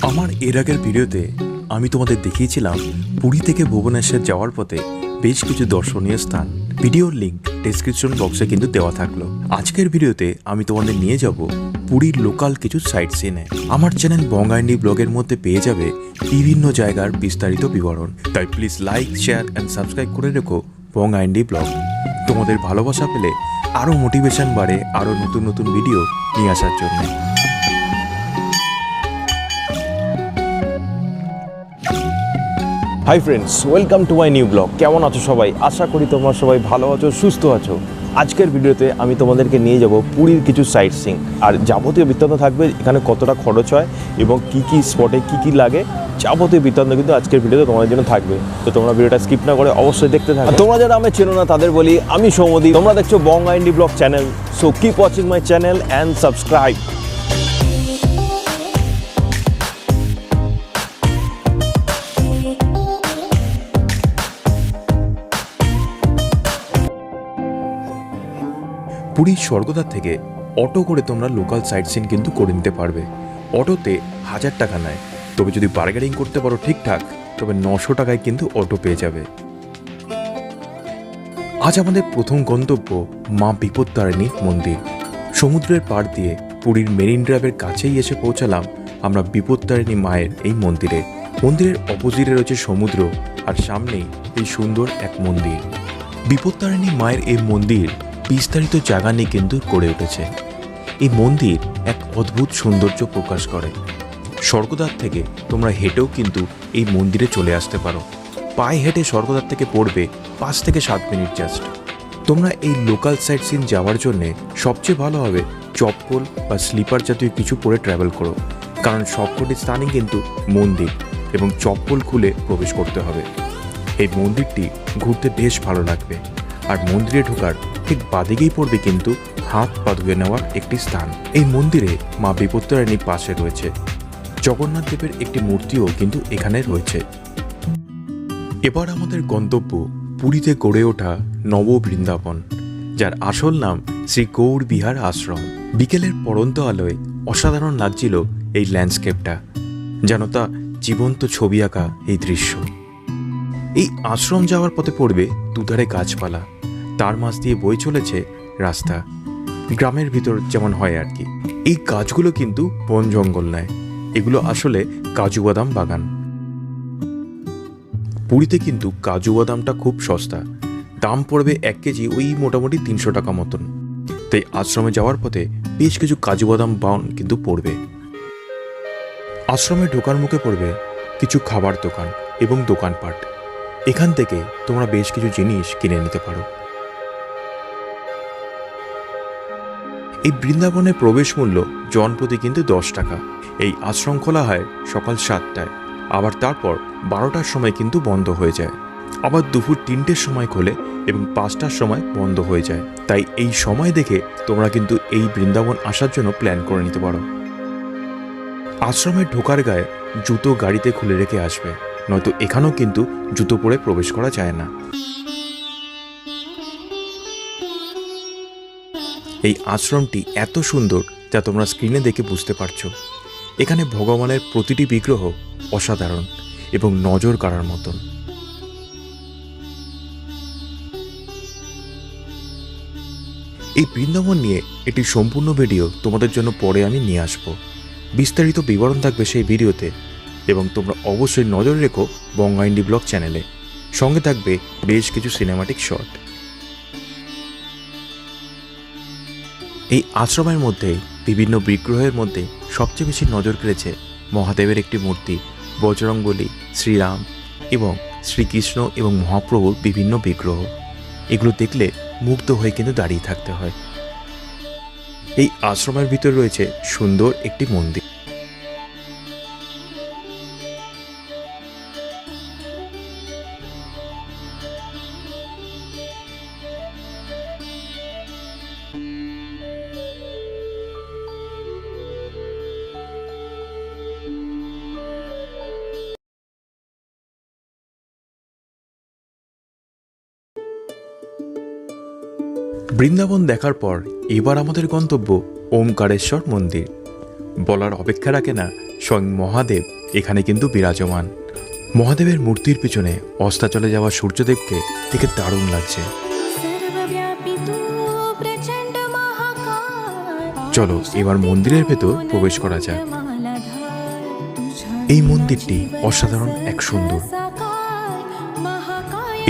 আমার এর আগের ভিডিওতে আমি তোমাদের দেখিয়েছিলাম পুরী থেকে ভুবনেশ্বর যাওয়ার পথে বেশ কিছু দর্শনীয় স্থান। ভিডিওর লিংক ডেসক্রিপশন বক্সে কিন্তু দেওয়া থাকলো। আজকের ভিডিওতে আমি তোমাদের নিয়ে যাব পুরীর লোকাল কিছু সাইট সিনে। আমার চ্যানেল বঙ্গাইন্ডি ব্লগের মধ্যে পেয়ে যাবে বিভিন্ন জায়গার বিস্তারিত বিবরণ। তাই please like, share and subscribe করে রেখো বঙ্গাইন্ডি ব্লগ। তোমাদের ভালোবাসা পেলে আরও মোটিভেশন বাড়ে আরও নতুন নতুন ভিডিও নিয়ে আসার জন্য। Hi friends, welcome to my new blog. কেমন আছো সবাই? আশা করি তোমরা সবাই ভালো আছো, সুস্থ আছো। আজকের ভিডিওতে আমি তোমাদেরকে নিয়ে যাব পুরীর কিছু সাইট সিং, আর যাবতীয় বৃত্তান্ত থাকবে এখানে কতটা খরচ হয় এবং কি কি স্পটে কি কি লাগে, যাবতীয় বৃত্তান্ত কিন্তু আজকের ভিডিওতে তোমাদের জন্য থাকবে। তো তোমরা ভিডিওটা স্কিপ না করে অবশ্যই দেখতে থাকো। তোমরা যারা আমি চেনো না তাদের বলি, আমি সৌমদীপ, তোমরা দেখছো বঙ্গাইন্ডি blog channel. So keep watching my channel and subscribe. পুরীর স্বর্গদ্বার থেকে অটো করে তোমরা লোকাল সাইট সিন কিন্তু করে নিতে পারবে। অটোতে 1000 টাকা নেয়, তবে যদি বার্গেনিং করতে পারো ঠিকঠাক তবে 900 টাকায় কিন্তু অটো পেয়ে যাবে। আজ আমাদের প্রথম গন্তব্য মা বিপত্তারিণী মন্দির। সমুদ্রের পাড় দিয়ে পুরীর মেরিন ড্রাইভের কাছেই এসে পৌঁছালাম আমরা বিপত্তারিণী মায়ের এই মন্দিরে। মন্দিরের অপোজিটে রয়েছে সমুদ্র, আর সামনেই এই সুন্দর এক মন্দির। বিপত্তারিণী মায়ের এই মন্দির বিস্তারিত জায়গা নিয়ে কিন্তু গড়ে উঠেছে। এই মন্দির এক অদ্ভুত সৌন্দর্য প্রকাশ করে। স্বর্গদ্বার থেকে তোমরা হেঁটেও কিন্তু এই মন্দিরে চলে আসতে পারো। পায়ে হেঁটে স্বর্গদ্বার থেকে পড়বে 5 থেকে 7 মিনিট জাস্ট। তোমরা এই লোকাল সাইট সিন যাওয়ার জন্যে সবচেয়ে ভালো হবে চপ্পল বা স্লিপার জাতীয় কিছু পরে ট্রাভেল করো, কারণ সবকটি স্থানই কিন্তু মন্দির এবং চপ্পল খুলে প্রবেশ করতে হবে। এই মন্দিরটি ঘুরতে বেশ ভালো লাগবে, আর মন্দিরে ঢোকার ঠিক বাদিকেই পড়বে কিন্তু হাত পা ধুয়ে নেওয়ার একটি স্থান। এই মন্দিরে মা বিপত্তারিণীর পাশে রয়েছে জগন্নাথ দেবের একটি মূর্তিও কিন্তু এখানে রয়েছে। এবার আমাদের গন্তব্য পুরীতে গড়ে ওঠা নব বৃন্দাবন, যার আসল নাম শ্রী গৌর বিহার আশ্রম। বিকেলের পড়ন্ত আলোয় অসাধারণ লাগছিল এই ল্যান্ডস্কেপটা, যেন তা জীবন্ত ছবি আঁকা এই দৃশ্য। এই আশ্রম যাওয়ার পথে পড়বে দুধারে গাছপালা, তার মাঝ দিয়ে বয়ে চলেছে রাস্তা, গ্রামের ভিতর যেমন হয় আর কি। এই গাছগুলো কিন্তু বন জঙ্গল নয়, এগুলো আসলে কাজু বাদাম বাগান। পুরীতে কিন্তু কাজু বাদামটা খুব সস্তা, দাম পড়বে 1 কেজি ওই মোটামুটি 300 টাকা মতন। তাই আশ্রমে যাওয়ার পথে বেশ কিছু কাজু বাদাম বাউন কিন্তু পড়বে। আশ্রমে ঢোকার মুখে পড়বে কিছু খাবার দোকান এবং দোকানপাট। এখান থেকে তোমরা বেশ কিছু জিনিস কিনে নিতে পারো। এই বৃন্দাবনের প্রবেশ মূল্য জনপ্রতি কিন্তু 10 টাকা। এই আশ্রম খোলা হয় সকাল 7টায়, আবার তারপর 12টার সময় কিন্তু বন্ধ হয়ে যায়, আবার দুপুর 3টের সময় খোলে এবং 5টার সময় বন্ধ হয়ে যায়। তাই এই সময় দেখে তোমরা কিন্তু এই বৃন্দাবন আসার জন্য প্ল্যান করে নিতে পারো। আশ্রমের ঢোকার গায়ে জুতো গাড়িতে খুলে রেখে আসবে, নয়তো এখানেও কিন্তু জুতো পরে প্রবেশ করা যায় না। এই আশ্রমটি এত সুন্দর যা তোমরা স্ক্রিনে দেখে বুঝতে পারছো। এখানে ভগবানের প্রতিটি বিগ্রহ অসাধারণ এবং নজর কাড়ার মতন। এই বৃন্দাবন নিয়ে একটি সম্পূর্ণ ভিডিও তোমাদের জন্য পরে আমি নিয়ে আসব। বিস্তারিত বিবরণ থাকবে সেই ভিডিওতে, এবং তোমরা অবশ্যই নজর রেখো বঙ্গাইন্ডি ব্লগ চ্যানেলে। সঙ্গে থাকবে বেশ কিছু সিনেমাটিক শট। এই আশ্রমের মধ্যে বিভিন্ন বিগ্রহের মধ্যে সবচেয়ে বেশি নজর কেড়েছে মহাদেবের একটি মূর্তি, বজরংবলী, শ্রীরাম এবং শ্রীকৃষ্ণ এবং মহাপ্রভুর বিভিন্ন বিগ্রহ। এগুলো দেখলে মুগ্ধ হয়ে কিন্তু দাঁড়িয়ে থাকতে হয়। এই আশ্রমের ভিতর রয়েছে সুন্দর একটি মন্দির। বৃন্দাবন দেখার পর এবার আমাদের গন্তব্য ওমকারেশ্বর মন্দির। বলার অপেক্ষা রাখে না স্বয়ং মহাদেব এখানে কিন্তু বিরাজমান। মহাদেবের মূর্তির পিছনে অস্তাচলে যাওয়া সূর্যদেবকে দেখে দারুণ লাগছে। চলো এবার মন্দিরের ভেতর প্রবেশ করা যাক। এই মন্দিরটি অসাধারণ এক সুন্দর।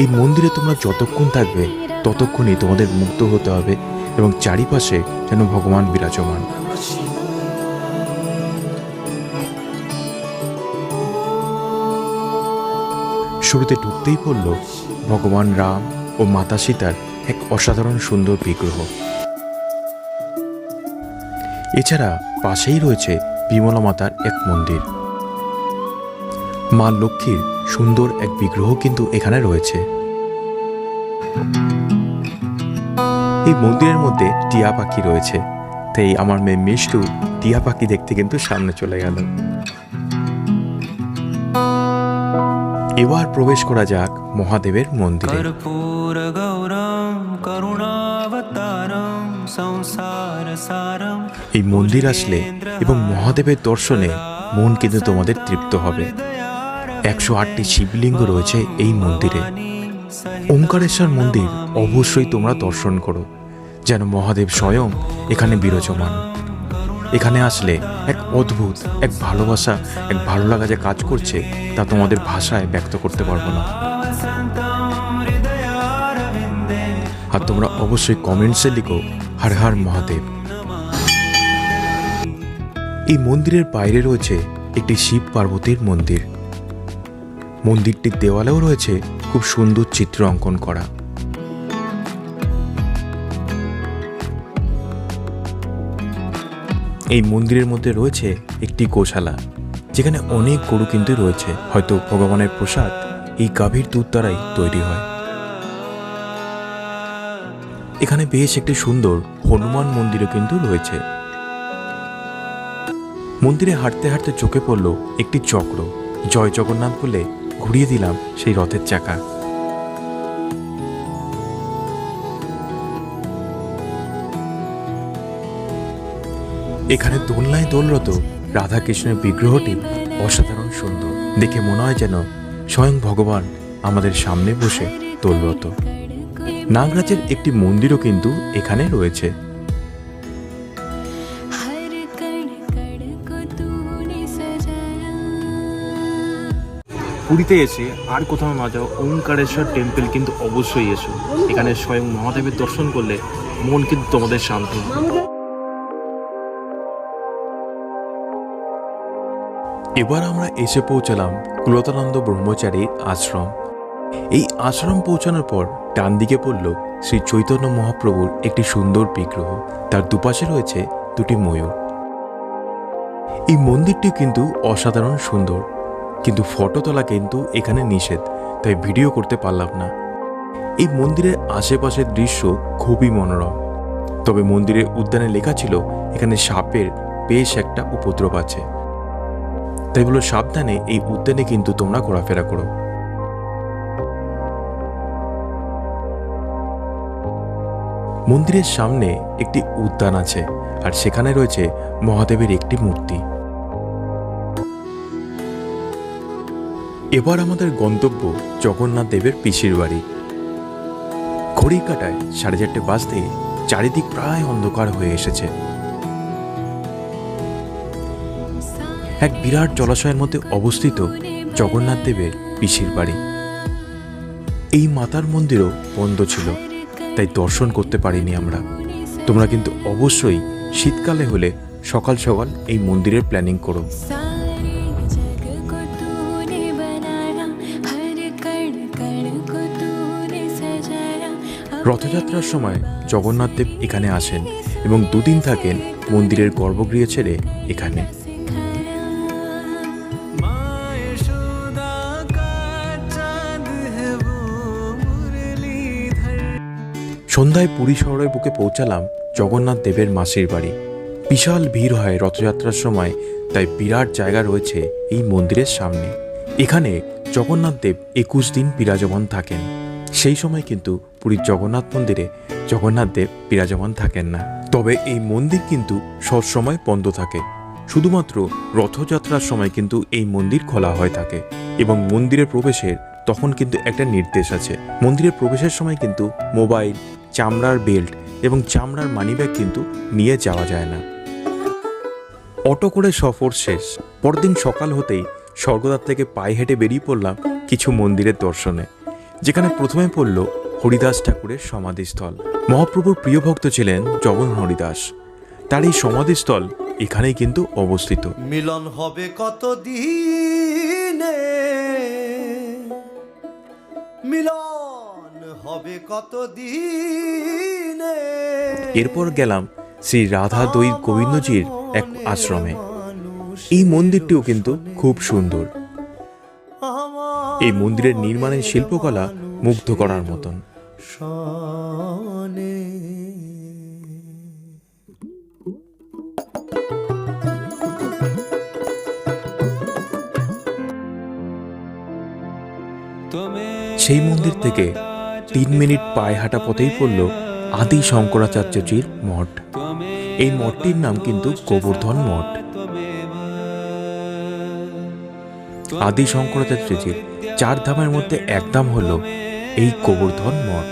এই মন্দিরে তোমরা যতক্ষণ থাকবে ততক্ষণই তোমাদের মুগ্ধ হতে হবে এবং চারিপাশে যেন ভগবান বিরাজমান। শুরুতে ঢুকতেই পড়ল ভগবান রাম ও মাতা সীতার এক অসাধারণ সুন্দর বিগ্রহ। এছাড়া পাশেই রয়েছে বিমলা মাতার এক মন্দির। মা লক্ষ্মীর সুন্দর এক বিগ্রহ কিন্তু এখানে রয়েছে। এই মন্দিরের মধ্যে টিয়া পাখি রয়েছে, তাই আমার মেয়ে মিষ্টু টিয়া পাখি দেখতে কিন্তু সামনে চলে গেল। এবার প্রবেশ করা যাক মহাদেবের মন্দিরে। এই মন্দির আসলে এবং মহাদেবের দর্শনে মন কিন্তু তোমাদের তৃপ্ত হবে। 108টি শিবলিঙ্গ রয়েছে এই মন্দিরে। ওমকারেশ্বর মন্দির অবশ্যই তোমরা দর্শন করো, যেন মহাদেব স্বয়ং এখানে বিরাজমান। এখানে আসলে এক অদ্ভুত এক ভালোবাসা, এক ভালো লাগা যে কাজ করছে তা তোমাদের ভাষায় ব্যক্ত করতে পারবো না। আর তোমরা অবশ্যই কমেন্টসে লিখো হর হর মহাদেব। এই মন্দিরের বাইরে রয়েছে একটি শিব পার্বতীর মন্দির। মন্দিরটির দেওয়ালেও রয়েছে খুব সুন্দর চিত্র অঙ্কন করা। এই মন্দিরের মধ্যে রয়েছে একটি গোশালা, যেখানে অনেক গরু কিন্তু রয়েছে। হয়তো ভগবানের প্রসাদ এই গাভীর দুধ দ্বারাই তৈরি হয়। এখানে বেশ একটি সুন্দর হনুমান মন্দিরও কিন্তু রয়েছে। মন্দিরে হাঁটতে হাঁটতে চোখে পড়ল একটি চক্র। জয় জগন্নাথ বলে ঘুরিয়ে দিলাম সেই রথের চাকা। এখানে দোলনায় দোলরত রাধা কৃষ্ণের বিগ্রহটি অসাধারণ সুন্দর। দেখে মনে হয় যেন স্বয়ং ভগবান আমাদের সামনে বসে দোলরত। নাগরাজের একটি মন্দিরও কিন্তু এখানে রয়েছে। পুরীতে এসে আর কোথাও না যাও, ওমকারেশ্বর টেম্পল কিন্তু অবশ্যই এসো। এখানে স্বয়ং মহাদেবের দর্শন করলে মন কিন্তু তোমাদের শান্ত হবে। এবার আমরা এসে পৌঁছালাম কুলতানন্দ ব্রহ্মচারীর আশ্রম। এই আশ্রম পৌঁছানোর পর ডান দিকে পড়ল শ্রী চৈতন্য মহাপ্রভুর একটি সুন্দর বিগ্রহ। তার দুপাশে রয়েছে দুটি ময়ূর। এই মন্দিরটি কিন্তু অসাধারণ সুন্দর, কিন্তু ফটো তোলা কিন্তু এখানে নিষেধ, তাই ভিডিও করতে পারলাম না। এই মন্দিরের আশেপাশের দৃশ্য খুবই মনোরম। তবে মন্দিরের উদ্যানে লেখা ছিল এখানে সাপের বেশ একটা উপদ্রব আছে, তাই বলো সাবধানে এই উদ্যানে কিন্তু তোমরা ঘোরাফেরা করো। মন্দিরের সামনে একটি উদ্যান আছে, আর সেখানে রয়েছে মহাদেবের একটি মূর্তি। এবার আমাদের গন্তব্য জগন্নাথ দেবের পিসির বাড়ি। ঘড়ির কাঁটায় 4:30 বাজতে চারিদিক প্রায় অন্ধকার হয়ে এসেছে। এক বিরাট জলাশয়ের মধ্যে অবস্থিত জগন্নাথ দেবের পিসির বাড়ি। এই মাতার মন্দিরও বন্ধ ছিল, তাই দর্শন করতে পারিনি আমরা। তোমরা কিন্তু অবশ্যই শীতকালে হলে সকাল সকাল এই মন্দিরের প্ল্যানিং করো। রথযাত্রার সময় জগন্নাথ দেব এখানে আসেন এবং 2 দিন থাকেন মন্দিরের গর্ভগৃহ ছেড়ে এখানে। সন্ধ্যায় পুরী শহরের বুকে পৌঁছালাম জগন্নাথ দেবের মাসির বাড়ি। বিশাল ভিড় হয় রথযাত্রার সময়, তাই বিরাট জায়গা রয়েছে এই মন্দিরের সামনে। এখানে জগন্নাথ দেব 21 দিন বিরাজমান থাকেন। সেই সময় কিন্তু পুরীর জগন্নাথ মন্দিরে জগন্নাথ দেব বিরাজমান থাকেন না। তবে এই মন্দির কিন্তু সবসময় বন্ধ থাকে। শুধুমাত্র রথযাত্রার সময় কিন্তু এই মন্দির খোলা হয়ে থাকে এবং মন্দিরে প্রবেশের তখন কিন্তু একটা নির্দেশ আছে। মন্দিরে প্রবেশের সময় কিন্তু মোবাইল, চামড়ার বেল্ট এবং চামড়ার মানিব্যাগ কিন্তু নিয়ে যাওয়া যায় না। অটো করে সফর শেষ। পরদিন সকাল হতেই স্বর্গদ্বার থেকে পায়ে হেঁটে বেরিয়ে পড়লাম কিছু মন্দিরের দর্শনে, যেখানে প্রথমে পড়ল হরিদাস ঠাকুরের সমাধিস্থল। মহাপ্রভুর প্রিয় ভক্ত ছিলেন জগন হরিদাস। তার এই সমাধিস্থল এখানেই কিন্তু অবস্থিত। মিলন হবে কত দিনে, মিলন হবে কত দিনে। এরপর গেলাম শ্রী রাধা দৈ গোবিন্দজির এক আশ্রমে। এই মন্দিরটিও কিন্তু খুব সুন্দর। এই মন্দিরের নির্মাণের শিল্পকলা মুগ্ধ করার মতন। শানে সেই মন্দির থেকে 3 মিনিট পায়ে হাঁটা পথেই পড়ল আদি শঙ্করাচার্যজির মঠ। এই মঠটির নাম কিন্তু গোবর্ধন মঠ। আদি শঙ্করাচার্যজির 4 ধামের মধ্যে এক ধাম হলো এই গোবর্ধন মঠ।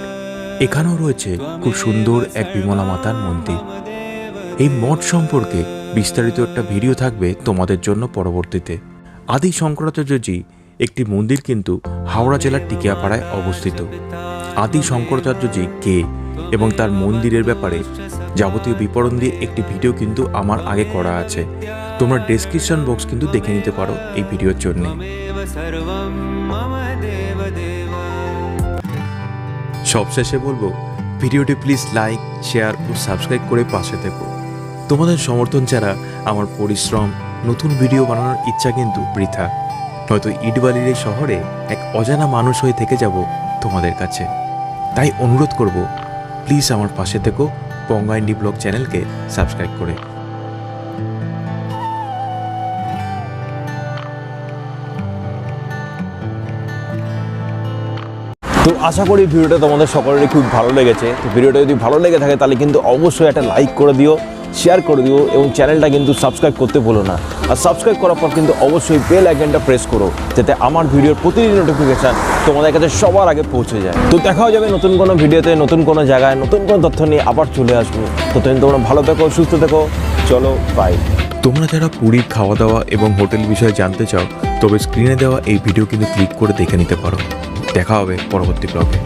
এখানেও রয়েছে খুব সুন্দর এক বিমলা মাতার মন্দির। এই মঠ সম্পর্কে বিস্তারিত একটা ভিডিও থাকবে তোমাদের জন্য পরবর্তীতে। আদি শঙ্করাচার্যজি একটি মন্দির কিন্তু হাওড়া জেলার টিকিয়াপাড়ায় অবস্থিত। আদি শঙ্করাচার্যজি কে এবং তার মন্দিরের ব্যাপারে যাবতীয় বিবরণ দিয়ে একটি ভিডিও কিন্তু আমার আগে করা আছে। তোমরা ডেসক্রিপশন বক্স কিন্তু দেখে নিতে পারো এই ভিডিওর জন্য। সবশেষে বলবো, ভিডিওটি প্লিজ লাইক, শেয়ার ও সাবস্ক্রাইব করে পাশে থেকো। তোমাদের সমর্থন ছাড়া আমার পরিশ্রম, নতুন ভিডিও বানানোর ইচ্ছা কিন্তু বৃথা। নয়তো ইটবালির এই শহরে এক অজানা মানুষ হয়ে থেকে যাব তোমাদের কাছে। তাই অনুরোধ করব, প্লিজ আমার পাশে থেকো পঙ্গা ইন্ডি ব্লগ চ্যানেলকে সাবস্ক্রাইব করে। তো আশা করি ভিডিওটা তোমাদের সকলেরই খুব ভালো লেগেছে। তো ভিডিওটা যদি ভালো লেগে থাকে তাহলে কিন্তু অবশ্যই একটা লাইক করে দিও, শেয়ার করে দিও এবং চ্যানেলটা কিন্তু সাবস্ক্রাইব করতে ভুলো না। আর সাবস্ক্রাইব করার পর কিন্তু অবশ্যই বেল আইকনটা প্রেস করো, যাতে আমার ভিডিওর প্রতিদিন নোটিফিকেশান তোমাদের কাছে সবার আগে পৌঁছে যায়। তো দেখাও যাবে নতুন কোনো ভিডিওতে, নতুন কোনো জায়গায়, নতুন কোনো তথ্য নিয়ে আবার চলে আসবো। ততদিন তোমরা ভালো থেকো, সুস্থ থেকো। চলো, বাই। তোমরা যারা পুরীর খাওয়া দাওয়া এবং হোটেল বিষয়ে জানতে চাও, তবে স্ক্রিনে দেওয়া এই ভিডিও কিন্তু ক্লিক করে দেখে নিতে পারো। দেখা হবে পরবর্তী ব্লগে।